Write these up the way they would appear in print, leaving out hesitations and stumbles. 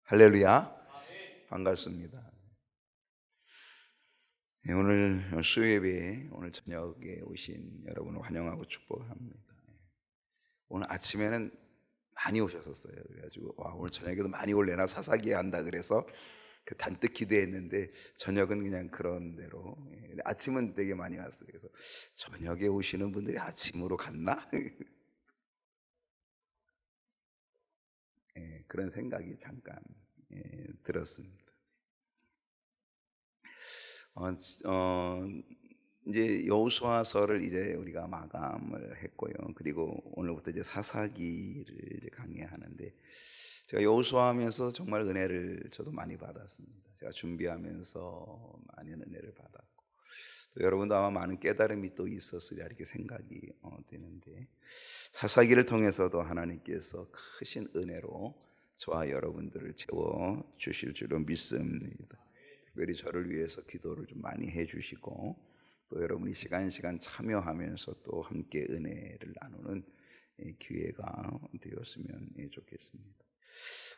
할렐루야. 반갑습니다. 네, 오늘 수요예배에 오늘 저녁에 오신 여러분을 환영하고 축복합니다. 오늘 아침에는 많이 오셨었어요. 그래가지고 오늘 저녁에도 많이 올래나 사사기 한다 그래서 단뜻 기대했는데 저녁은 그냥 그런 대로. 근데 아침은 되게 많이 왔어요. 그래서 저녁에 오시는 분들이 아침으로 갔나? 그런 생각이 잠깐 들었습니다. 어, 어, 이제 여호수아서를 이제 우리가 마감을 했고요. 그리고 오늘부터 이제 사사기를 이제 강의하는데, 제가 여호수아하면서 정말 은혜를 저도 많이 받았습니다. 제가 준비하면서 많은 은혜를 받았고, 또 여러분도 아마 많은 깨달음이 또 있었으리라 이렇게 생각이 되는데, 사사기를 통해서도 하나님께서 크신 은혜로 저와 여러분들을 채워 주실 줄로 믿습니다. 특별히 저를 위해서 기도를 좀 많이 해주시고, 또 여러분이 시간 참여하면서 또 함께 은혜를 나누는 기회가 되었으면 좋겠습니다.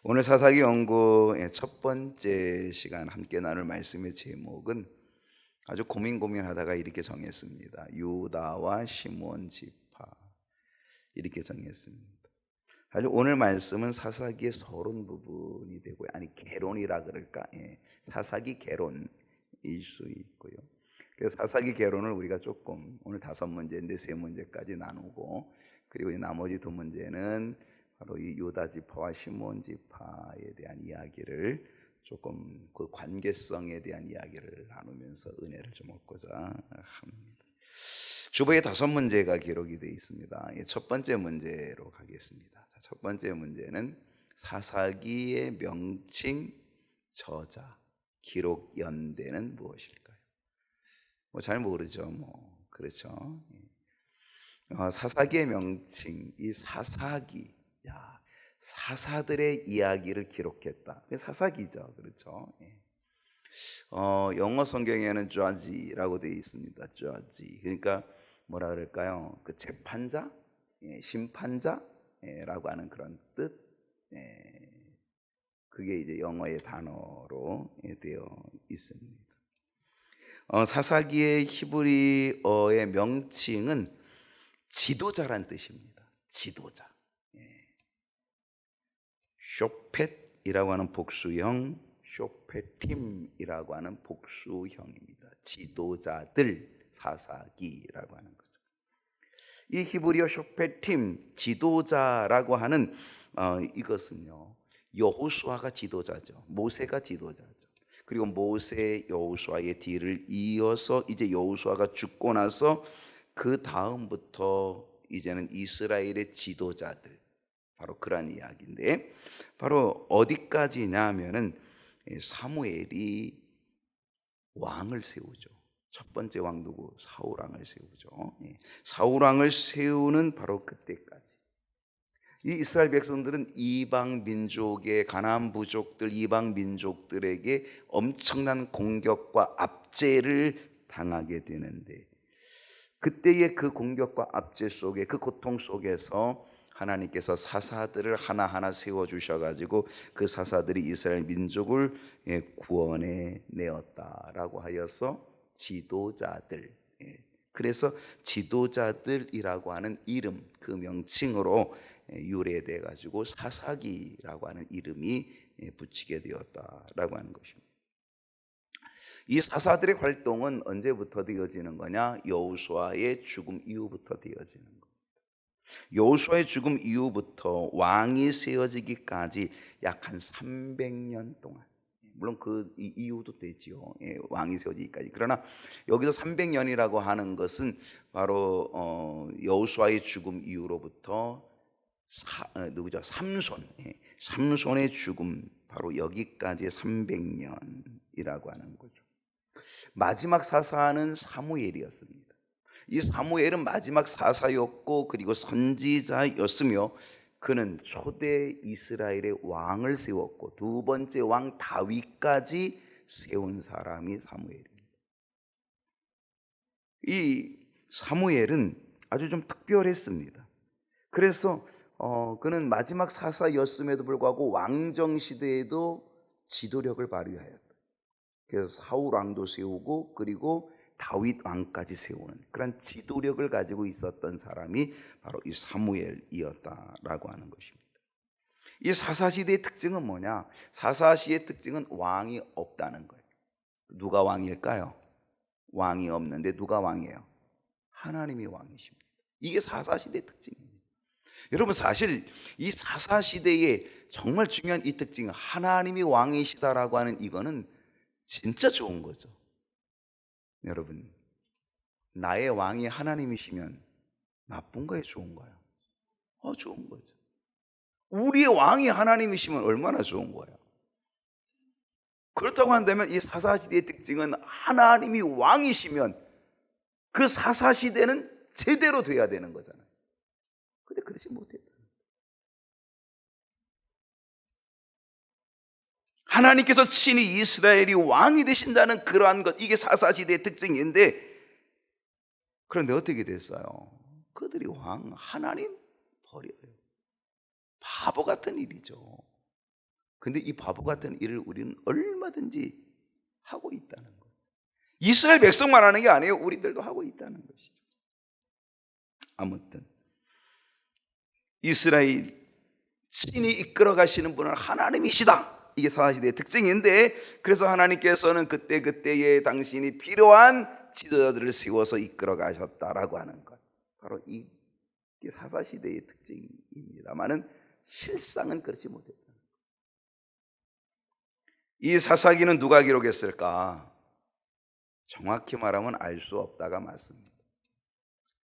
오늘 사사기 연구의 첫 번째 시간 함께 나눌 말씀의 제목은 아주 고민하다가 이렇게 정했습니다. 유다와 시므온 지파, 이렇게 정했습니다. 사실 오늘 말씀은 사사기의 서론 부분이 되고요. 아니, 개론이라 그럴까? 사사기 개론일 수 있고요. 그래서 사사기 개론을 우리가 조금 오늘 5문제인데 3문제까지 나누고, 그리고 나머지 2문제는 바로 이 유다 지파와 시므온 지파에 대한 이야기를 조금 그 관계성에 대한 이야기를 나누면서 은혜를 좀 얻고자 합니다. 주보에 5문제가 기록이 되어 있습니다. 첫 번째 문제로 가겠습니다. 첫 번째 문제는 사사기의 명칭, 저자, 기록 연대는 무엇일까요? 잘 모르죠. 그렇죠. 사사기의 명칭, 이 사사기, 사사들의 이야기를 기록했다. 사사기죠. 그렇죠. 영어 성경에는 judge라고 되어 있습니다. judge. 그러니까 뭐라 그럴까요? 그 재판자, 심판자라고 하는 그런 뜻. 그게 이제 영어의 단어로 되어 있습니다. 사사기의 히브리어의 명칭은 지도자란 뜻입니다. 지도자. 쇼펫이라고 하는 복수형, 쇼페팀이라고 하는 복수형입니다. 지도자들, 사사기라고 하는 거죠. 이 히브리어 쇼페팀, 지도자라고 하는 이것은요, 여호수아가 지도자죠. 모세가 지도자죠. 그리고 모세, 여호수아의 뒤를 이어서 이제 여호수아가 죽고 나서 그 다음부터 이제는 이스라엘의 지도자들, 바로 그런 이야기인데, 바로 어디까지냐 하면은 사무엘이 왕을 세우죠. 첫 번째 왕 누구? 사울왕을 세우죠. 사울왕을 세우는 바로 그때까지 이 이스라엘 백성들은 이방 민족의 가나안 부족들, 이방 민족들에게 엄청난 공격과 압제를 당하게 되는데, 그때의 그 공격과 압제 속에, 그 고통 속에서 하나님께서 사사들을 하나하나 세워주셔가지고 그 사사들이 이스라엘 민족을 구원해 내었다라고 하여서 지도자들, 그래서 지도자들이라고 하는 이름, 그 명칭으로 유래돼 가지고 사사기라고 하는 이름이 붙이게 되었다라고 하는 것입니다. 이 사사들의 활동은 언제부터 되어지는 거냐? 여호수아의 죽음 이후부터 되어지는 겁니다. 여호수아의 죽음 이후부터 왕이 세워지기까지 약 한 300년 동안, 물론 그 이후도 되지요. 왕이 세워지기까지. 그러나 여기서 300년이라고 하는 것은 바로 여호수아의 죽음 이후로부터 누구죠? 삼손의 죽음, 바로 여기까지 300년이라고 하는 거죠. 마지막 사사는 사무엘이었습니다. 이 사무엘은 마지막 사사였고, 그리고 선지자였으며, 그는 초대 이스라엘의 왕을 세웠고, 두 번째 왕 다윗까지 세운 사람이 사무엘입니다. 이 사무엘은 아주 좀 특별했습니다. 그래서 그는 마지막 사사였음에도 불구하고 왕정 시대에도 지도력을 발휘하였다. 그래서 사울 왕도 세우고 그리고 다윗 왕까지 세우는 그런 지도력을 가지고 있었던 사람이 바로 이 사무엘이었다라고 하는 것입니다. 이 사사시대의 특징은 뭐냐? 사사시의 특징은 왕이 없다는 거예요. 누가 왕일까요? 왕이 없는데 누가 왕이에요? 하나님이 왕이십니다. 이게 사사시대의 특징입니다. 여러분, 사실 이 사사시대의 정말 중요한 이 특징은 하나님이 왕이시다라고 하는 이거는 진짜 좋은 거죠. 여러분, 나의 왕이 하나님이시면 나쁜 거예요, 좋은 거예요? 좋은 거죠. 우리의 왕이 하나님이시면 얼마나 좋은 거예요. 그렇다고 한다면 이 사사시대의 특징은 하나님이 왕이시면 그 사사시대는 제대로 돼야 되는 거잖아요. 근데 그러지 못했다. 하나님께서 친히 이스라엘이 왕이 되신다는 그러한 것, 이게 사사시대의 특징인데, 그런데 어떻게 됐어요? 그들이 하나님 버려요. 바보 같은 일이죠. 근데 이 바보 같은 일을 우리는 얼마든지 하고 있다는 거예요. 이스라엘 백성만 하는 게 아니에요. 우리들도 하고 있다는 것이죠. 아무튼 이스라엘 친히 이끌어 가시는 분은 하나님이시다. 이게 사사시대의 특징인데, 그래서 하나님께서는 그때그때에 당신이 필요한 지도자들을 세워서 이끌어 가셨다라고 하는 것, 바로 이게 사사시대의 특징입니다만은 실상은 그렇지 못했다. 이 사사기는 누가 기록했을까? 정확히 말하면 알 수 없다가 맞습니다.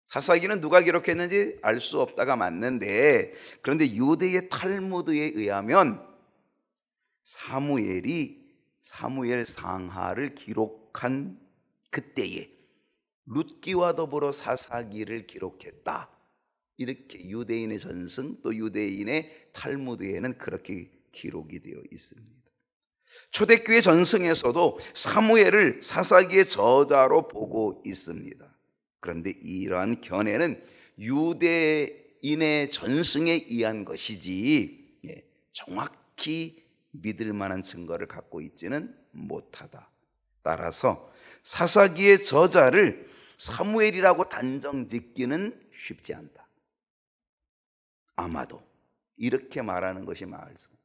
사사기는 누가 기록했는지 알 수 없다가 맞는데, 그런데 유대의 탈무드에 의하면 사무엘 상하를 기록한 그때에 룻기와 더불어 사사기를 기록했다. 이렇게 유대인의 전승 또 유대인의 탈무드에는 그렇게 기록이 되어 있습니다. 초대교회 전승에서도 사무엘을 사사기의 저자로 보고 있습니다. 그런데 이러한 견해는 유대인의 전승에 의한 것이지 정확히 믿을 만한 증거를 갖고 있지는 못하다. 따라서 사사기의 저자를 사무엘이라고 단정 짓기는 쉽지 않다. 아마도 이렇게 말하는 것이 맞습니다.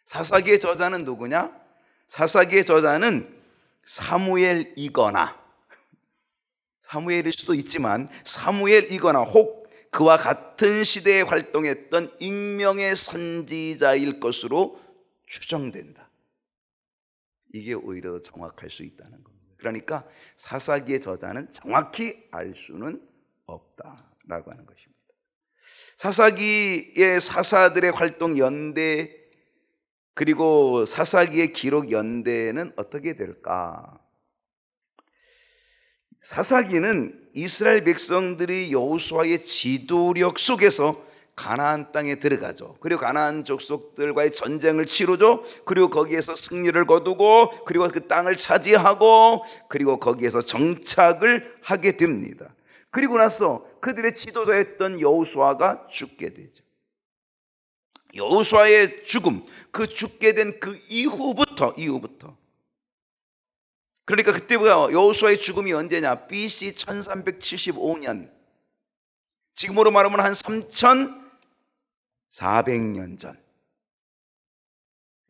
사사기의 저자는 누구냐? 사사기의 저자는 사무엘이거나, 사무엘일 수도 있지만 사무엘이거나 혹 그와 같은 시대에 활동했던 익명의 선지자일 것으로 추정된다. 이게 오히려 정확할 수 있다는 겁니다. 그러니까 사사기의 저자는 정확히 알 수는 없다라고 하는 것입니다. 사사기의 사사들의 활동 연대 그리고 사사기의 기록 연대는 어떻게 될까? 사사기는 이스라엘 백성들이 여호수아의 지도력 속에서 가나안 땅에 들어가죠. 그리고 가나안 족속들과의 전쟁을 치르죠. 그리고 거기에서 승리를 거두고 그리고 그 땅을 차지하고 그리고 거기에서 정착을 하게 됩니다. 그리고 나서 그들의 지도자였던 여호수아가 죽게 되죠. 여호수아의 죽음, 그 죽게 된 그 이후부터 그러니까 그때부터 여호수아의 죽음이 언제냐? BC 1375년, 지금으로 말하면 한 3400년 전.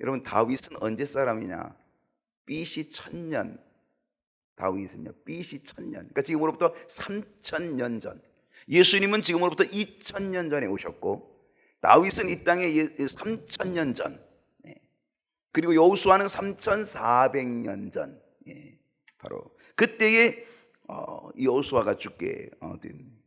여러분, 다윗은 언제 사람이냐? BC 1000년. 다윗은요, BC 1000년. 그러니까 지금으로부터 3000년 전. 예수님은 지금으로부터 2000년 전에 오셨고, 다윗은 이 땅에 3000년 전. 그리고 여호수아는 3400년 전. 바로 그때에 여호수아가 죽게 됩니다.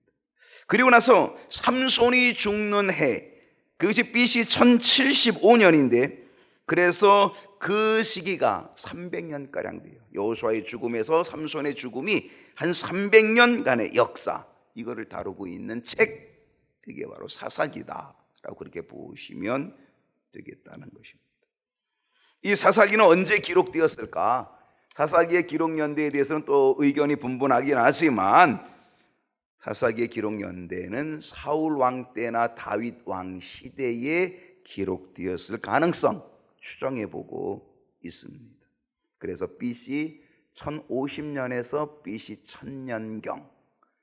그리고 나서 삼손이 죽는 해, 그것이 BC 1075년인데, 그래서 그 시기가 300년가량 돼요. 여호수아의 죽음에서 삼손의 죽음이 한 300년간의 역사, 이거를 다루고 있는 책, 이게 바로 사사기다라고 그렇게 보시면 되겠다는 것입니다. 이 사사기는 언제 기록되었을까? 사사기의 기록 연대에 대해서는 또 의견이 분분하긴 하지만 사사기의 기록 연대는 사울 왕 때나 다윗 왕 시대에 기록되었을 가능성 추정해 보고 있습니다. 그래서 BC 1050년에서 BC 1000년경,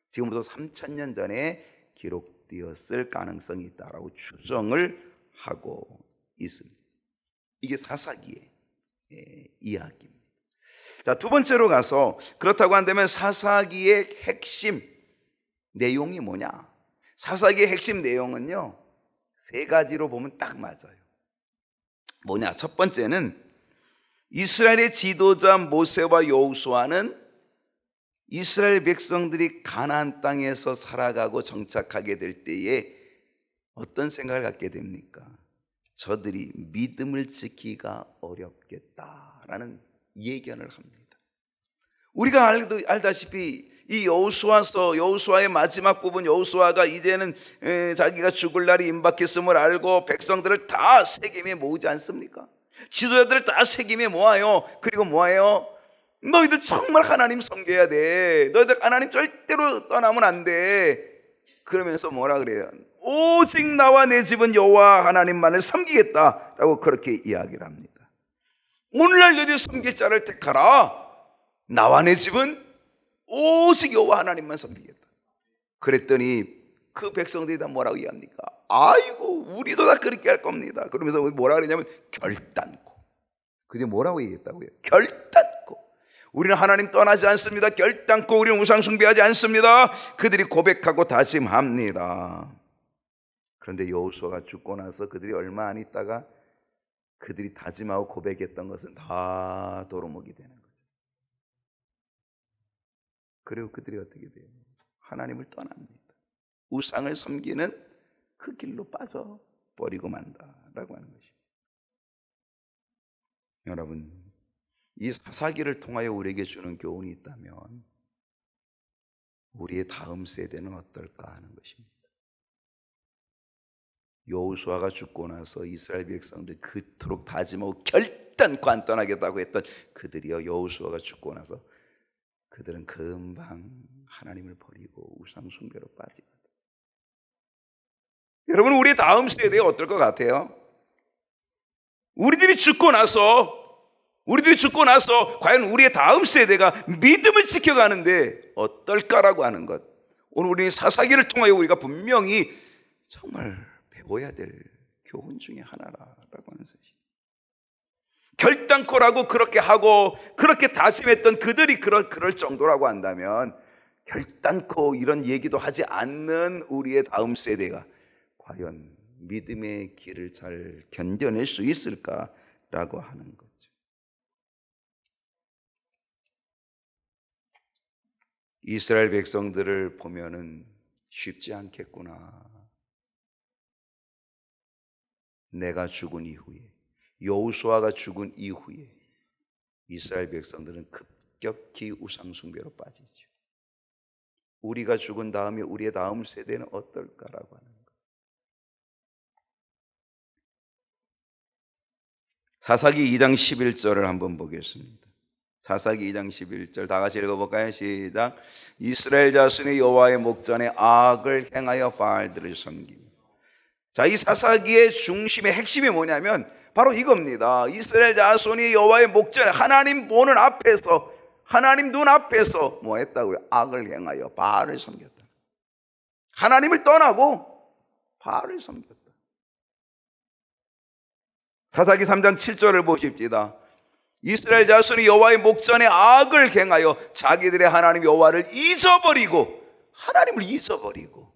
지금부터 3000년 전에 기록되었을 가능성이 있다라고 추정을 하고 있습니다. 이게 사사기의 이야기입니다. 자, 두 번째로 가서 그렇다고 한다면 사사기의 핵심 내용이 뭐냐? 사사기의 핵심 내용은요, 세 가지로 보면 딱 맞아요. 뭐냐? 첫 번째는 이스라엘의 지도자 모세와 여호수아는 이스라엘 백성들이 가나안 땅에서 살아가고 정착하게 될 때에 어떤 생각을 갖게 됩니까? 저들이 믿음을 지키기가 어렵겠다라는 예견을 합니다. 우리가 알다시피 이 여호수아의 마지막 부분, 여호수아가 이제는 자기가 죽을 날이 임박했음을 알고 백성들을 다 세겜에 모으지 않습니까? 지도자들을 다 세겜에 모아요. 그리고 뭐예요? 너희들 정말 하나님 섬겨야 돼. 너희들 하나님 절대로 떠나면 안 돼. 그러면서 뭐라 그래요? 오직 나와 내 집은 여호와 하나님만을 섬기겠다라고 그렇게 이야기를 합니다. 오늘날 너희들 섬길 자를 택하라. 나와 내 집은 오직 여호와 하나님만 섬기겠다. 그랬더니 그 백성들이 다 뭐라고 얘기합니까? 아이고 우리도 다 그렇게 할 겁니다. 그러면서 뭐라 그러냐면 결단코. 그게 뭐라고 얘기했다고요? 결단코. 우리는 하나님 떠나지 않습니다. 결단코 우리는 우상 숭배하지 않습니다. 그들이 고백하고 다짐합니다. 그런데 여호수아가 죽고 나서 그들이 얼마 안 있다가 그들이 다짐하고 고백했던 것은 다 도루묵이 되는 거죠. 그리고 그들이 어떻게 돼요? 하나님을 떠납니다. 우상을 섬기는 그 길로 빠져버리고 만다라고 하는 것입니다. 여러분, 이 사사기를 통하여 우리에게 주는 교훈이 있다면 우리의 다음 세대는 어떨까 하는 것입니다. 여호수아가 죽고 나서 이스라엘 백성들 그토록 다짐하고 결단코 안 떠나겠다고 했던 그들이요, 여호수아가 죽고 나서 그들은 금방 하나님을 버리고 우상 숭배로 빠지거든. 여러분, 우리 다음 세대가 어떨 것 같아요? 우리들이 죽고 나서 과연 우리의 다음 세대가 믿음을 지켜가는데 어떨까라고 하는 것, 오늘 우리 사사기를 통하여 우리가 분명히 정말 배워야 될 교훈 중에 하나라고 하는 사실. 결단코라고 그렇게 하고 그렇게 다짐했던 그들이 그럴 정도라고 한다면 결단코 이런 얘기도 하지 않는 우리의 다음 세대가 과연 믿음의 길을 잘 견뎌낼 수 있을까라고 하는 거죠. 이스라엘 백성들을 보면은 쉽지 않겠구나. 내가 죽은 이후에, 여호수아가 죽은 이후에 이스라엘 백성들은 급격히 우상 숭배로 빠지죠. 우리가 죽은 다음에 우리의 다음 세대는 어떨까라고 하는 것. 사사기 2장 11절을 한번 보겠습니다. 사사기 2장 11절 다 같이 읽어볼까요? 시작. 이스라엘 자손이 여호와의 목전에 악을 행하여 바알들을 섬기며. 자, 이 사사기의 중심의 핵심이 뭐냐면 바로 이겁니다. 이스라엘 자손이 여호와의 목전에 하나님 보는 앞에서, 하나님 눈 앞에서 뭐 했다고요? 악을 행하여 바알을 섬겼다. 하나님을 떠나고 바알을 섬겼다. 사사기 3장 7절을 보십시다. 이스라엘 자손이 여호와의 목전에 악을 행하여 자기들의 하나님 여호와를 잊어버리고, 하나님을 잊어버리고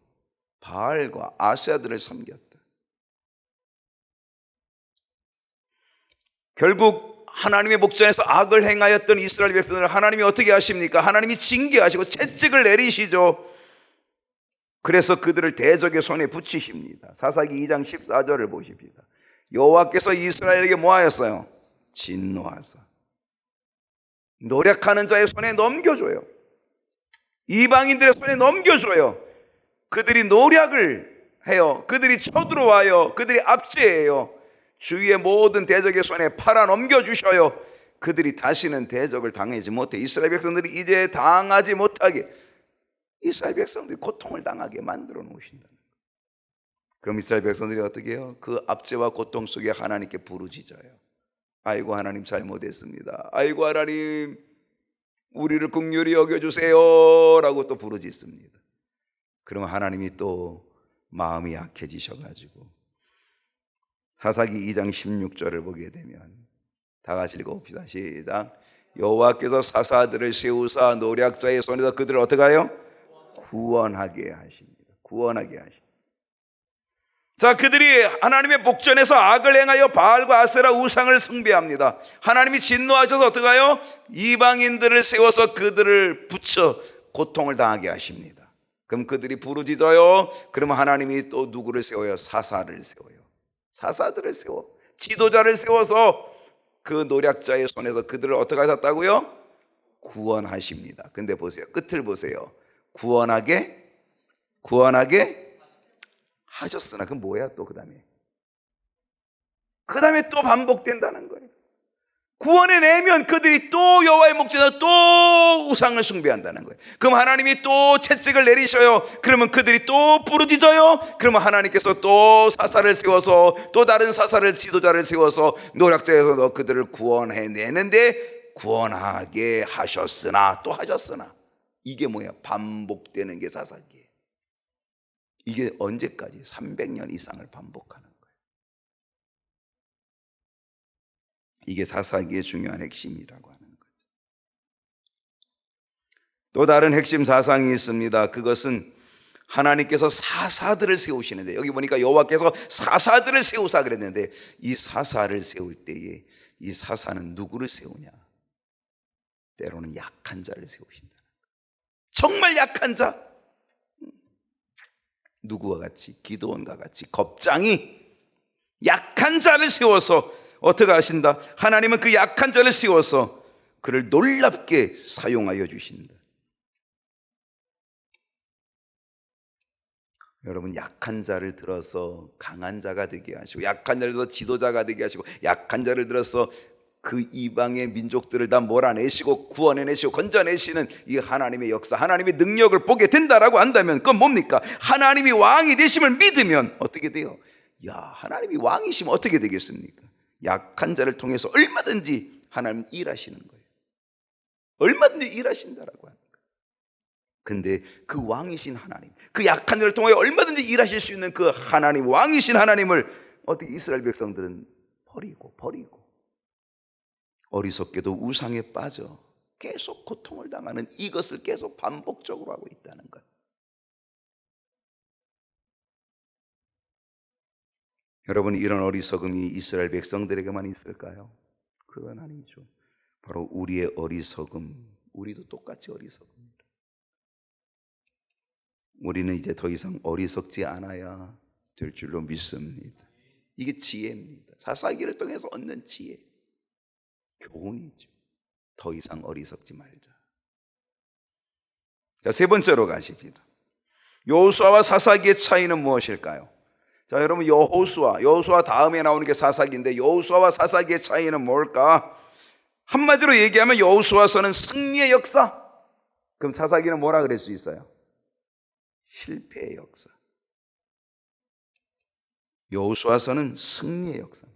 바알과 아세라들을 섬겼다. 결국 하나님의 목전에서 악을 행하였던 이스라엘 백성들을 하나님이 어떻게 하십니까? 하나님이 징계하시고 채찍을 내리시죠. 그래서 그들을 대적의 손에 붙이십니다. 사사기 2장 14절을 보십시다. 여호와께서 이스라엘에게 뭐 하였어요? 진노하사 노력하는 자의 손에 넘겨줘요. 이방인들의 손에 넘겨줘요. 그들이 노력을 해요. 그들이 쳐들어와요. 그들이 압제해요. 주위의 모든 대적의 손에 팔아 넘겨주셔요. 그들이 다시는 대적을 당하지 못해, 이스라엘 백성들이 이제 당하지 못하게 이스라엘 백성들이 고통을 당하게 만들어 놓으신다. 그럼 이스라엘 백성들이 어떻게 해요? 그 압제와 고통 속에 하나님께 부르짖어요. 아이고 하나님 잘못했습니다. 아이고 하나님 우리를 긍휼히 여겨주세요 라고 또 부르짖습니다. 그러면 하나님이 또 마음이 약해지셔가지고 사사기 2장 16절을 보게 되면 다 같이 읽어봅시다. 시작. 여호와께서 사사들을 세우사 노략자의 손에서 그들을 어떻게 하여? 구원하게 하십니다. 구원하게 하십니다. 자, 그들이 하나님의 목전에서 악을 행하여 바알과 아세라 우상을 숭배합니다. 하나님이 진노하셔서 어떻게 하여? 이방인들을 세워서 그들을 붙여 고통을 당하게 하십니다. 그럼 그들이 부르짖어요. 그러면 하나님이 또 누구를 세워요? 사사를 세워요. 사사들을 세워, 지도자를 세워서 그 노략자의 손에서 그들을 어떻게 하셨다고요? 구원하십니다. 근데 보세요, 끝을 보세요. 구원하게 하셨으나 그 뭐야? 또 그 다음에 또 반복된다는 거예요. 구원해내면 그들이 또 여호와의 목전에서 또 우상을 숭배한다는 거예요. 그럼 하나님이 또 채찍을 내리셔요. 그러면 그들이 또 부르짖어요. 그러면 하나님께서 또 사사를 세워서 또 다른 사사를 지도자를 세워서 노략자에서 그들을 구원해내는데 구원하게 하셨으나 또 하셨으나 이게 뭐야? 반복되는 게 사사기예요. 이게 언제까지? 300년 이상을 반복하는 거예요. 이게 사사기의 중요한 핵심이라고 하는 거죠. 또 다른 핵심 사상이 있습니다. 그것은 하나님께서 사사들을 세우시는데, 여기 보니까 여호와께서 사사들을 세우사 그랬는데, 이 사사를 세울 때에 이 사사는 누구를 세우냐? 때로는 약한 자를 세우신다는 거예요. 정말 약한 자, 누구와 같이? 기드온과 같이 겁장이 약한 자를 세워서 어떻게 하신다? 하나님은 그 약한 자를 세워서 그를 놀랍게 사용하여 주신다. 여러분, 약한 자를 들어서 강한 자가 되게 하시고, 약한 자를 들어서 지도자가 되게 하시고, 약한 자를 들어서 그 이방의 민족들을 다 몰아내시고 구원해내시고 건져내시는 이 하나님의 역사, 하나님의 능력을 보게 된다라고 한다면 그건 뭡니까? 하나님이 왕이 되심을 믿으면 어떻게 돼요? 야, 하나님이 왕이시면 어떻게 되겠습니까? 약한 자를 통해서 얼마든지 하나님 일하시는 거예요. 얼마든지 일하신다라고 하는 거예요. 근데 그 왕이신 하나님, 그 약한 자를 통하여 얼마든지 일하실 수 있는 그 하나님, 왕이신 하나님을 어떻게 이스라엘 백성들은 버리고 어리석게도 우상에 빠져 계속 고통을 당하는 이것을 계속 반복적으로 하고 있다는 것. 여러분, 이런 어리석음이 이스라엘 백성들에게만 있을까요? 그건 아니죠. 바로 우리의 어리석음, 우리도 똑같이 어리석습니다. 우리는 이제 더 이상 어리석지 않아야 될 줄로 믿습니다. 이게 지혜입니다. 사사기를 통해서 얻는 지혜, 교훈이죠. 더 이상 어리석지 말자. 자, 세 번째로 가십니다. 여호수아와 사사기의 차이는 무엇일까요? 자, 여러분, 여호수아 다음에 나오는 게 사사기인데 여호수아와 사사기의 차이는 뭘까? 한마디로 얘기하면 여호수아서는 승리의 역사. 그럼 사사기는 뭐라 그럴 수 있어요? 실패의 역사. 여호수아서는 승리의 역사.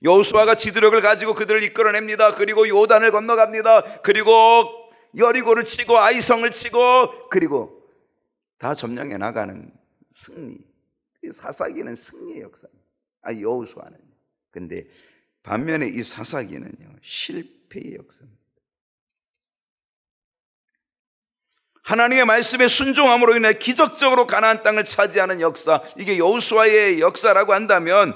여호수아가 지도력을 가지고 그들을 이끌어냅니다. 그리고 요단을 건너갑니다. 그리고 여리고를 치고 아이성을 치고 그리고 다 점령해 나가는 승리. 사사기는 승리의 역사입니다. 여호수아는. 근데 반면에 이 사사기는요, 실패의 역사입니다. 하나님의 말씀에 순종함으로 인해 기적적으로 가나안 땅을 차지하는 역사, 이게 여호수아의 역사라고 한다면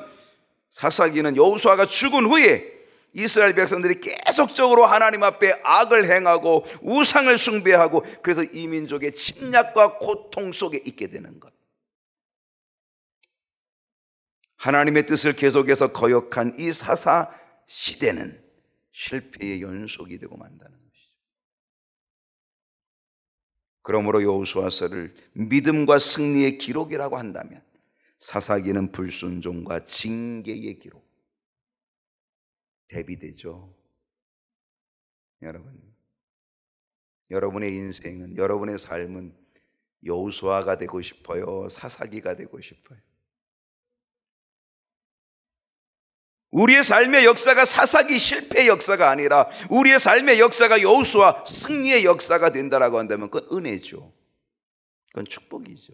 사사기는 여호수아가 죽은 후에 이스라엘 백성들이 계속적으로 하나님 앞에 악을 행하고 우상을 숭배하고 그래서 이 민족의 침략과 고통 속에 있게 되는 것. 하나님의 뜻을 계속해서 거역한 이 사사 시대는 실패의 연속이 되고 만다는 것이죠. 그러므로 여호수아서를 믿음과 승리의 기록이라고 한다면 사사기는 불순종과 징계의 기록, 대비되죠. 여러분, 여러분의 인생은, 여러분의 삶은 여호수아가 되고 싶어요? 사사기가 되고 싶어요? 우리의 삶의 역사가 사사기 실패의 역사가 아니라 우리의 삶의 역사가 여호수아 승리의 역사가 된다라고 한다면 그건 은혜죠. 그건 축복이죠.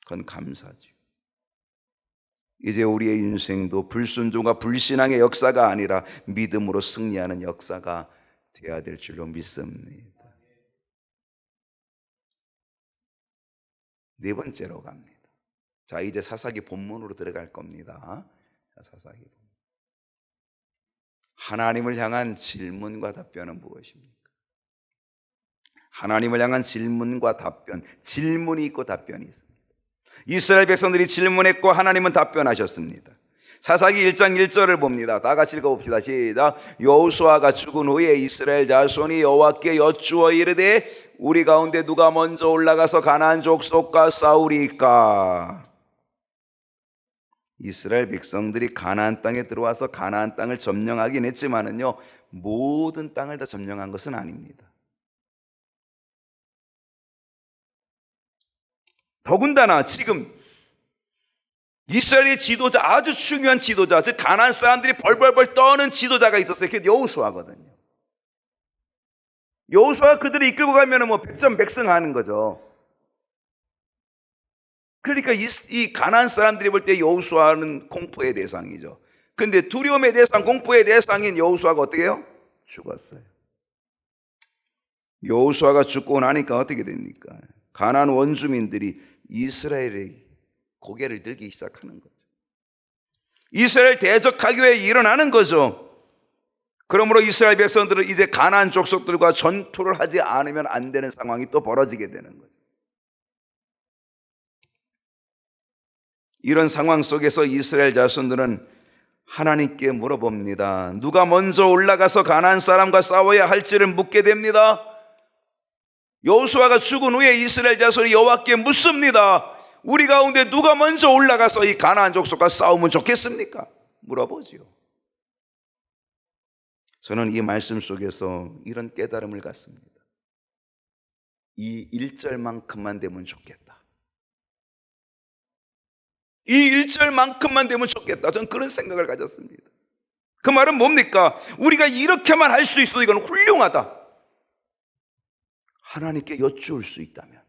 그건 감사죠. 이제 우리의 인생도 불순종과 불신앙의 역사가 아니라 믿음으로 승리하는 역사가 되어야 될 줄로 믿습니다. 네 번째로 갑니다. 자, 이제 사사기 본문으로 들어갈 겁니다. 사사기 본문. 하나님을 향한 질문과 답변은 무엇입니까? 하나님을 향한 질문과 답변, 질문이 있고 답변이 있습니다. 이스라엘 백성들이 질문했고 하나님은 답변하셨습니다. 사사기 1장 1절을 봅니다. 다 같이 읽어봅시다. 시작. 여호수아가 죽은 후에 이스라엘 자손이 여호와께 여쭈어 이르되 우리 가운데 누가 먼저 올라가서 가나안 족속과 싸우리까? 이스라엘 백성들이 가나안 땅에 들어와서 가나안 땅을 점령하긴 했지만은요, 모든 땅을 다 점령한 것은 아닙니다. 더군다나 지금 이스라엘의 지도자, 아주 중요한 지도자, 즉 가나안 사람들이 벌벌벌 떠는 지도자가 있었어요. 그게 여호수아거든요. 여호수아가 그들을 이끌고 가면 뭐 백전백승하는 거죠. 그러니까 이 가나안 사람들이 볼 때 여호수아는 공포의 대상이죠. 근데 두려움의 대상, 공포의 대상인 여호수아가 어떻게 해요? 죽었어요. 여호수아가 죽고 나니까 어떻게 됩니까? 가나안 원주민들이 이스라엘의 고개를 들기 시작하는 거죠. 이스라엘 대적하기 위해 일어나는 거죠. 그러므로 이스라엘 백성들은 이제 가나안 족속들과 전투를 하지 않으면 안 되는 상황이 또 벌어지게 되는 거죠. 이런 상황 속에서 이스라엘 자손들은 하나님께 물어봅니다. 누가 먼저 올라가서 가나안 사람과 싸워야 할지를 묻게 됩니다. 여호수아가 죽은 후에 이스라엘 자손이 여호와께 묻습니다. 우리 가운데 누가 먼저 올라가서 이 가나안 족속과 싸우면 좋겠습니까? 물어보지요. 저는 이 말씀 속에서 이런 깨달음을 갖습니다. 이 1절만큼만 되면 좋겠다. 이 1절만큼만 되면 좋겠다. 저는 그런 생각을 가졌습니다. 그 말은 뭡니까? 우리가 이렇게만 할 수 있어도 이건 훌륭하다. 하나님께 여쭈을 수 있다면,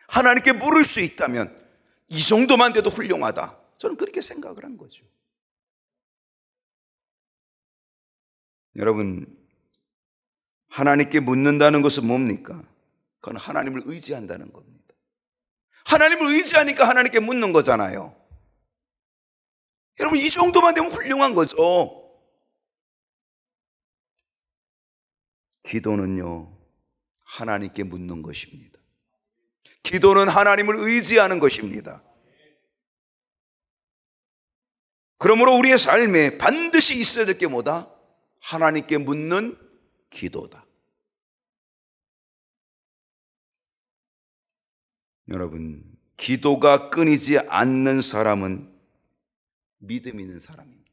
하나님께 물을 수 있다면 이 정도만 돼도 훌륭하다. 저는 그렇게 생각을 한 거죠. 여러분, 하나님께 묻는다는 것은 뭡니까? 그건 하나님을 의지한다는 겁니다. 하나님을 의지하니까 하나님께 묻는 거잖아요. 여러분, 이 정도만 되면 훌륭한 거죠. 기도는요, 하나님께 묻는 것입니다. 기도는 하나님을 의지하는 것입니다. 그러므로 우리의 삶에 반드시 있어야 될 게 뭐다? 하나님께 묻는 기도다. 여러분, 기도가 끊이지 않는 사람은 믿음 있는 사람입니다.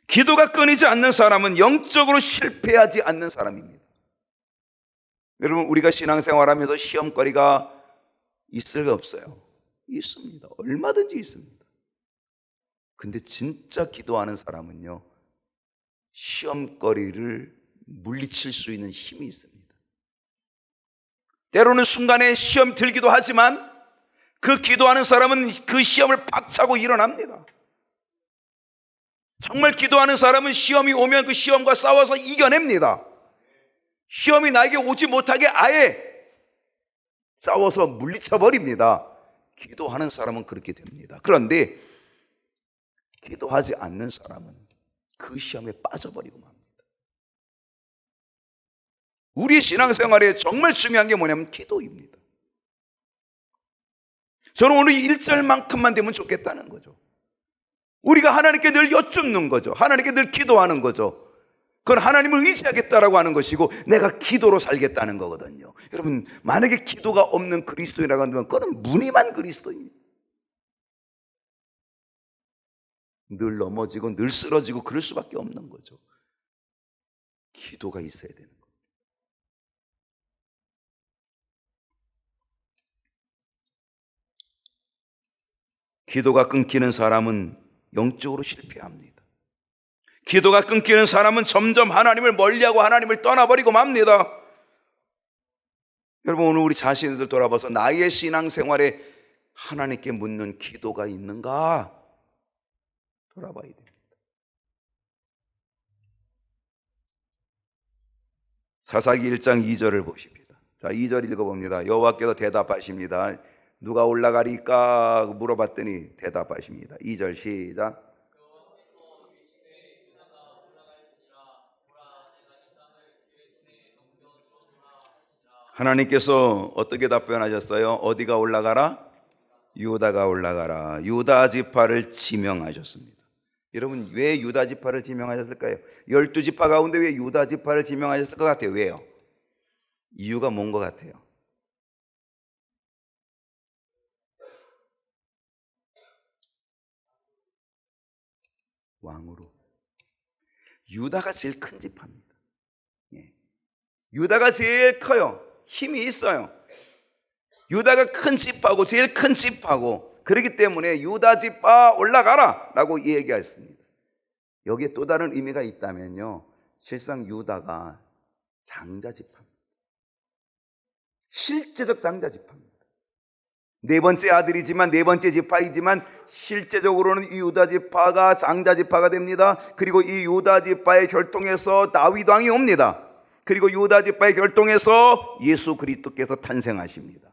기도가 끊이지 않는 사람은 영적으로 실패하지 않는 사람입니다. 여러분, 우리가 신앙생활하면서 시험거리가 있을까 없어요? 있습니다. 얼마든지 있습니다. 근데 진짜 기도하는 사람은요, 시험거리를 물리칠 수 있는 힘이 있습니다. 때로는 순간에 시험 들기도 하지만 그 기도하는 사람은 그 시험을 박차고 일어납니다. 정말 기도하는 사람은 시험이 오면 그 시험과 싸워서 이겨냅니다. 시험이 나에게 오지 못하게 아예 싸워서 물리쳐버립니다. 기도하는 사람은 그렇게 됩니다. 그런데 기도하지 않는 사람은 그 시험에 빠져버리고 맙니다. 우리의 신앙생활에 정말 중요한 게 뭐냐면 기도입니다. 저는 오늘 1절만큼만 되면 좋겠다는 거죠. 우리가 하나님께 늘 여쭙는 거죠. 하나님께 늘 기도하는 거죠. 그건 하나님을 의지하겠다라고 하는 것이고 내가 기도로 살겠다는 거거든요. 여러분, 만약에 기도가 없는 그리스도인이라고 한다면 그건 무늬만 그리스도입니다. 늘 넘어지고 늘 쓰러지고 그럴 수밖에 없는 거죠. 기도가 있어야 되는 거예요. 기도가 끊기는 사람은 영적으로 실패합니다. 기도가 끊기는 사람은 점점 하나님을 멀리하고 하나님을 떠나버리고 맙니다. 여러분, 오늘 우리 자신들 돌아봐서 나의 신앙생활에 하나님께 묻는 기도가 있는가 돌아봐야 됩니다. 사사기 1장 2절을 보십니다. 자, 2절 읽어봅니다. 여호와께서 대답하십니다. 누가 올라가리까 물어봤더니 대답하십니다. 2절 시작. 하나님께서 어떻게 답변하셨어요? 어디가 올라가라? 유다가 올라가라. 유다 지파를 지명하셨습니다. 여러분, 왜 유다 지파를 지명하셨을까요? 12지파 가운데 왜 유다 지파를 지명하셨을 것 같아요? 왜요? 이유가 뭔 것 같아요? 왕으로. 유다가 제일 큰 지파입니다. 예. 유다가 제일 커요. 힘이 있어요. 유다가 큰 지파고 제일 큰 지파고, 그렇기 때문에 유다 지파 올라가라 라고 얘기했습니다. 여기에 또 다른 의미가 있다면요, 실상 유다가 장자 지파입니다. 실제적 장자 지파입니다. 네 번째 아들이지만, 네 번째 지파이지만 실제적으로는 이 유다 지파가 장자 지파가 됩니다. 그리고 이 유다 지파의 혈통에서 다윗 왕이 옵니다. 그리고 유다 지파의 혈통에서 예수 그리스도께서 탄생하십니다.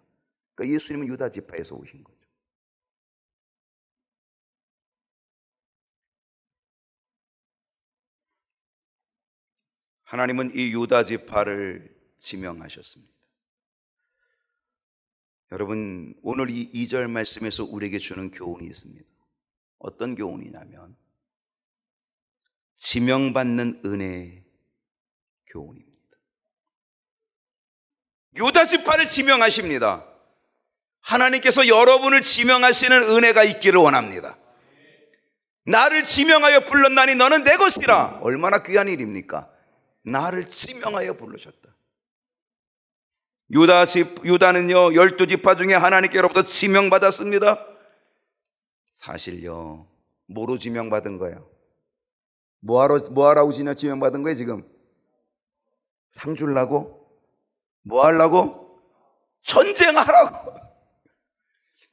그러니까 예수님은 유다 지파에서 오신 거죠. 하나님은 이 유다 지파를 지명하셨습니다. 여러분, 오늘 이 2절 말씀에서 우리에게 주는 교훈이 있습니다. 어떤 교훈이냐면 지명받는 은혜의 교훈입니다. 유다 지파를 지명하십니다. 하나님께서 여러분을 지명하시는 은혜가 있기를 원합니다. 나를 지명하여 불렀나니 너는 내 것이라. 얼마나 귀한 일입니까? 나를 지명하여 부르셨다. 유다는요 12지파 중에 하나님께로부터 지명받았습니다. 사실요, 뭐로 지명받은 거예요? 뭐하라고 지명받은 거예요 지금? 상 주려고? 뭐 하려고? 전쟁하라고.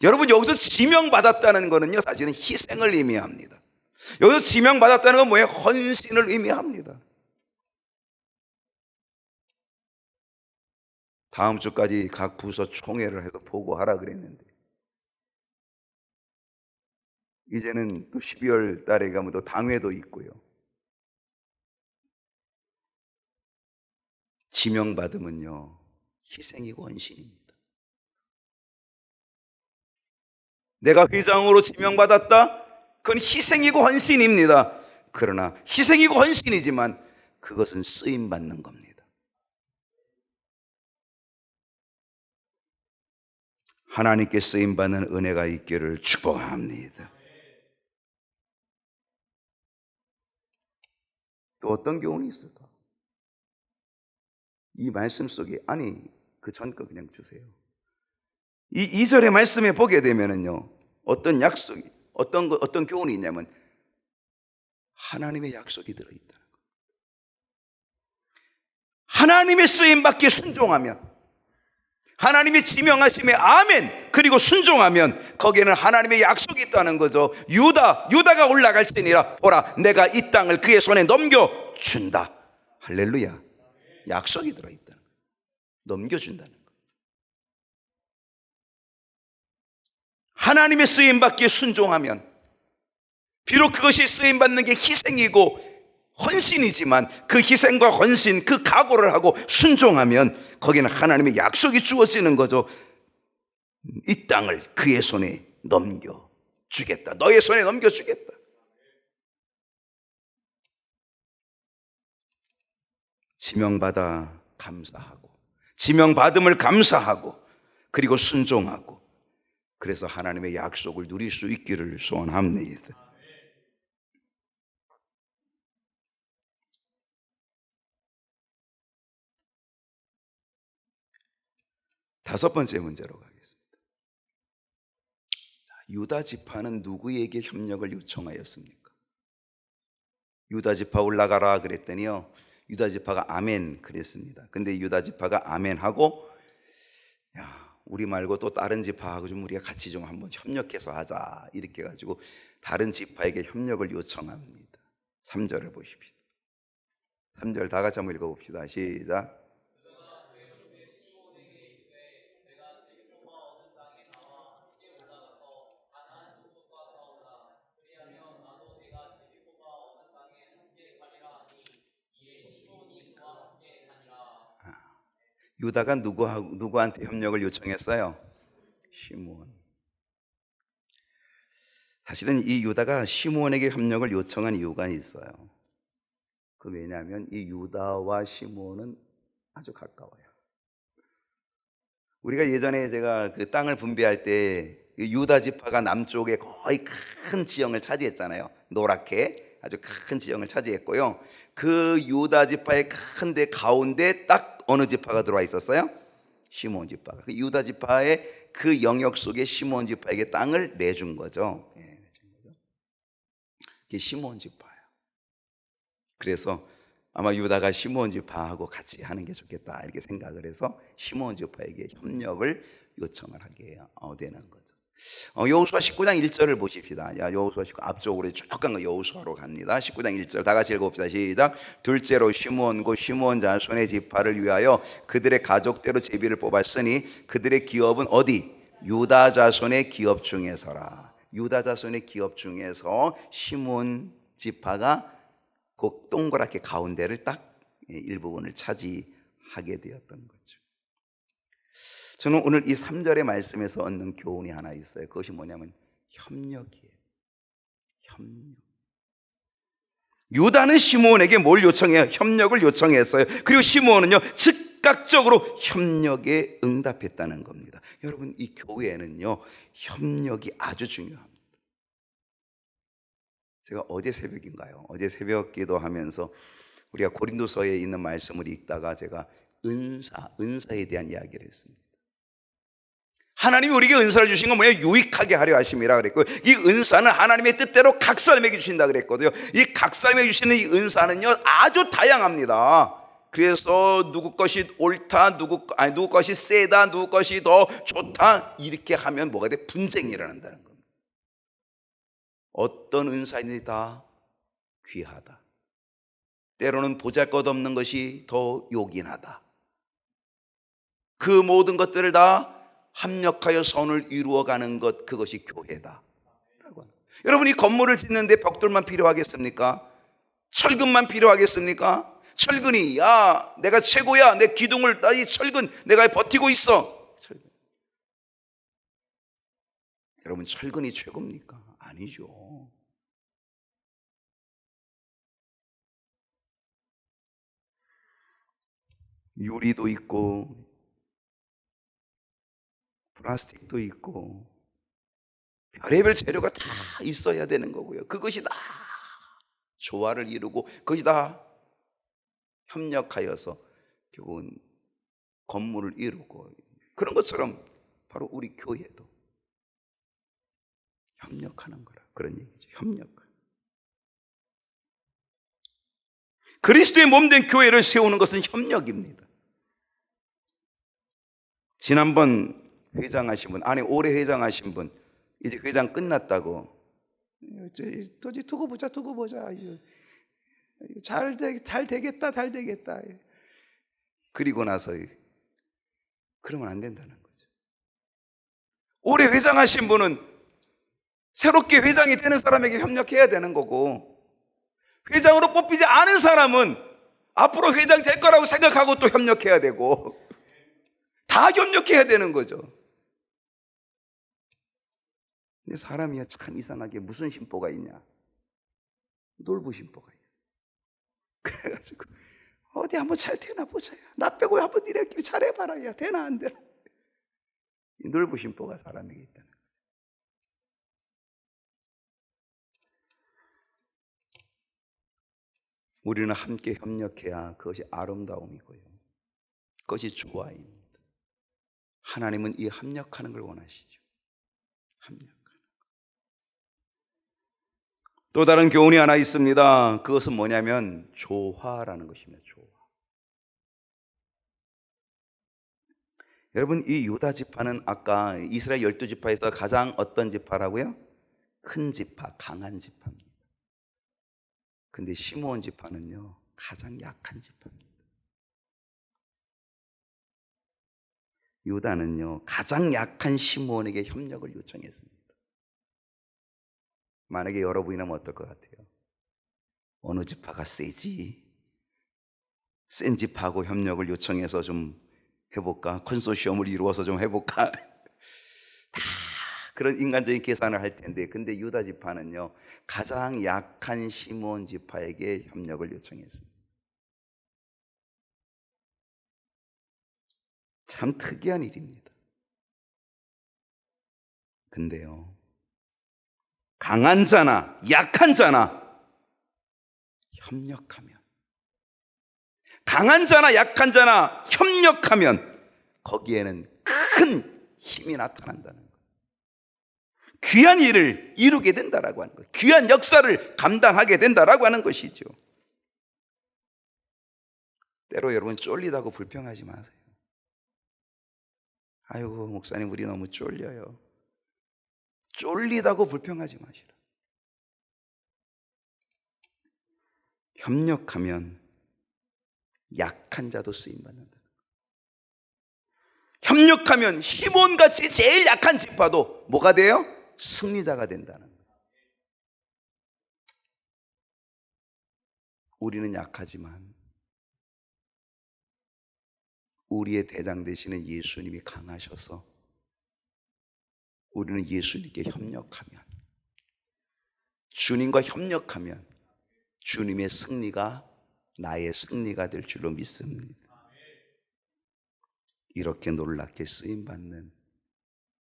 여러분, 여기서 지명받았다는 거는요 사실은 희생을 의미합니다. 여기서 지명받았다는 건 뭐예요? 헌신을 의미합니다. 다음 주까지 각 부서 총회를 해서 보고하라 그랬는데 이제는 또 12월 달에 가면 또 당회도 있고요. 지명받으면요 희생이고 헌신입니다. 내가 회장으로 지명받았다? 그건 희생이고 헌신입니다. 그러나 희생이고 헌신이지만 그것은 쓰임받는 겁니다. 하나님께 쓰임받는 은혜가 있기를 축복합니다. 또 어떤 교훈이 있을까? 이 말씀 속에, 아니 그 전 거 그냥 주세요. 이 2절의 말씀에 보게 되면은요 어떤 약속이, 어떤 교훈이 있냐면 하나님의 약속이 들어있다는 거예요. 하나님의 쓰임받기에 순종하면, 하나님의 지명하심에 아멘 그리고 순종하면 거기에는 하나님의 약속이 있다는 거죠. 유다가 올라갈지니라 보라 내가 이 땅을 그의 손에 넘겨준다. 할렐루야. 약속이 들어있다는 거예요. 넘겨준다는 거예요. 하나님의 쓰임받기에 순종하면, 비록 그것이 쓰임받는 게 희생이고 헌신이지만 그 희생과 헌신, 그 각오를 하고 순종하면 거기는 하나님의 약속이 주어지는 거죠. 이 땅을 그의 손에 넘겨주겠다. 너의 손에 넘겨주겠다. 지명받아 감사하고, 지명받음을 감사하고, 그리고 순종하고, 그래서 하나님의 약속을 누릴 수 있기를 소원합니다. 다섯 번째 문제로 가겠습니다. 유다 지파는 누구에게 협력을 요청하였습니까? 유다 지파 올라가라 그랬더니요, 유다 지파가 아멘 그랬습니다. 근데 유다 지파가 아멘하고, 야, 우리 말고 또 다른 지파하고 좀 우리가 같이 좀 한번 협력해서 하자 이렇게 해가지고 다른 지파에게 협력을 요청합니다. 3절을 보십시오. 3절 다 같이 한번 읽어봅시다. 시작. 유다가 누구한테 협력을 요청했어요? 시므온. 사실은 이 유다가 시므온에게 협력을 요청한 이유가 있어요. 왜냐하면 이 유다와 시므온은 아주 가까워요. 우리가 예전에 제가 그 땅을 분배할 때 유다 지파가 남쪽에 거의 큰 지형을 차지했잖아요. 노랗게 아주 큰 지형을 차지했고요. 그 유다 지파의 큰데 가운데 딱 어느 지파가 들어와 있었어요? 시므온 지파가. 그 유다 지파의 그 영역 속에 시므온 지파에게 땅을 내준 거죠. 이게 시므온 지파예요. 그래서 아마 유다가 시므온 지파하고 같이 하는 게 좋겠다 이렇게 생각을 해서 시므온 지파에게 협력을 요청을 하게 되는 거죠. 여호수아 19장 1절을 보십시다. 여호수아 19 앞쪽으로 쭉 간 여호수아로 갑니다. 19장 1절 다 같이 읽어봅시다. 시작. 둘째로 시므온 곧 시므온 자손의 지파를 위하여 그들의 가족대로 제비를 뽑았으니 그들의 기업은 어디? 유다 자손의 기업 중에서라. 유다 자손의 기업 중에서 시므온 지파가 그 동그랗게 가운데를 딱 일부분을 차지하게 되었던 거죠. 저는 오늘 이 3절의 말씀에서 얻는 교훈이 하나 있어요. 그것이 뭐냐면 협력이에요. 협력. 유다는 시므온에게 뭘 요청해요? 협력을 요청했어요. 그리고 시므온은요 즉각적으로 협력에 응답했다는 겁니다. 여러분, 이 교회에는요 협력이 아주 중요합니다. 제가 어제 새벽인가요? 어제 새벽 기도하면서 우리가 고린도서에 있는 말씀을 읽다가 제가 은사에 대한 이야기를 했습니다. 하나님이 우리에게 은사를 주신 건 뭐예요? 유익하게 하려 하심이라 그랬고, 이 은사는 하나님의 뜻대로 각 사람에게 주신다 그랬거든요. 이 각 사람에게 주시는 이 은사는요 아주 다양합니다. 그래서 누구 것이 옳다, 누구 것이 세다, 누구 것이 더 좋다 이렇게 하면 뭐가 돼? 분쟁이 일어난다는 겁니다. 어떤 은사인지 다 귀하다. 때로는 보잘것없는 것이 더 요긴하다. 그 모든 것들을 다 합력하여 선을 이루어가는 것, 그것이 교회다. 여러분, 이 건물을 짓는데 벽돌만 필요하겠습니까? 철근만 필요하겠습니까? 철근이 야 내가 최고야, 내 기둥을 이 철근 내가 버티고 있어. 철근. 여러분, 철근이 최고입니까? 아니죠. 유리도 있고 플라스틱도 있고 별의별 재료가 다 있어야 되는 거고요. 그것이 다 조화를 이루고 그것이 다 협력하여서 결국은 건물을 이루고, 그런 것처럼 바로 우리 교회도 협력하는 거라, 그런 얘기죠. 협력. 그리스도의 몸된 교회를 세우는 것은 협력입니다. 지난번 회장하신 분, 아니 올해 회장하신 분, 이제 회장 끝났다고 도저히 두고 보자 잘 되겠다 그리고 나서 그러면 안 된다는 거죠. 올해 회장하신 분은 새롭게 회장이 되는 사람에게 협력해야 되는 거고, 회장으로 뽑히지 않은 사람은 앞으로 회장 될 거라고 생각하고 또 협력해야 되고, 다 협력해야 되는 거죠. 근데 사람이야 참 이상하게 무슨 심보가 있냐? 놀부 심보가 있어. 그래가지고 어디 한번 잘 되나 보자. 나 빼고 한번 니네끼리 잘해봐라. 야, 되나 안 되나? 이 놀부 심보가 사람에게 있다는 거예요. 우리는 함께 협력해야 그것이 아름다움이고요, 그것이 조화입니다. 하나님은 이 합력하는 걸 원하시죠. 합력하는. 또 다른 교훈이 하나 있습니다. 그것은 뭐냐면 조화라는 것입니다. 조화. 여러분, 이 유다 지파는 아까 이스라엘 12지파에서 가장 어떤 지파라고요? 큰 지파, 강한 지파입니다. 근데 시므온 지파는요, 가장 약한 지파입니다. 유다는요, 가장 약한 시므온에게 협력을 요청했습니다. 만약에 여러분이라면 어떨 것 같아요? 어느 지파가 세지? 센 지파하고 협력을 요청해서 좀 해볼까? 컨소시엄을 이루어서 좀 해볼까? 다 그런 인간적인 계산을 할 텐데, 근데 유다 지파는요, 가장 약한 시므온 지파에게 협력을 요청했습니다. 참 특이한 일입니다. 근데요, 강한 자나 약한 자나 협력하면, 강한 자나 약한 자나 협력하면 거기에는 큰 힘이 나타난다는 거예요. 귀한 일을 이루게 된다라고 하는 거예요. 귀한 역사를 감당하게 된다라고 하는 것이죠. 때로 여러분 쫄리다고 불평하지 마세요. 아이고 목사님 우리 너무 쫄려요. 쫄리다고 불평하지 마시라. 협력하면 약한 자도 쓰임받는다. 협력하면 시몬같이 제일 약한 지파도 뭐가 돼요? 승리자가 된다는 거예요. 우리는 약하지만 우리의 대장 되시는 예수님이 강하셔서 우리는 예수님께 협력하면, 주님과 협력하면 주님의 승리가 나의 승리가 될 줄로 믿습니다. 이렇게 놀랍게 쓰임받는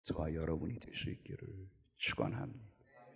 저와 여러분이 될 수 있기를 축원합니다.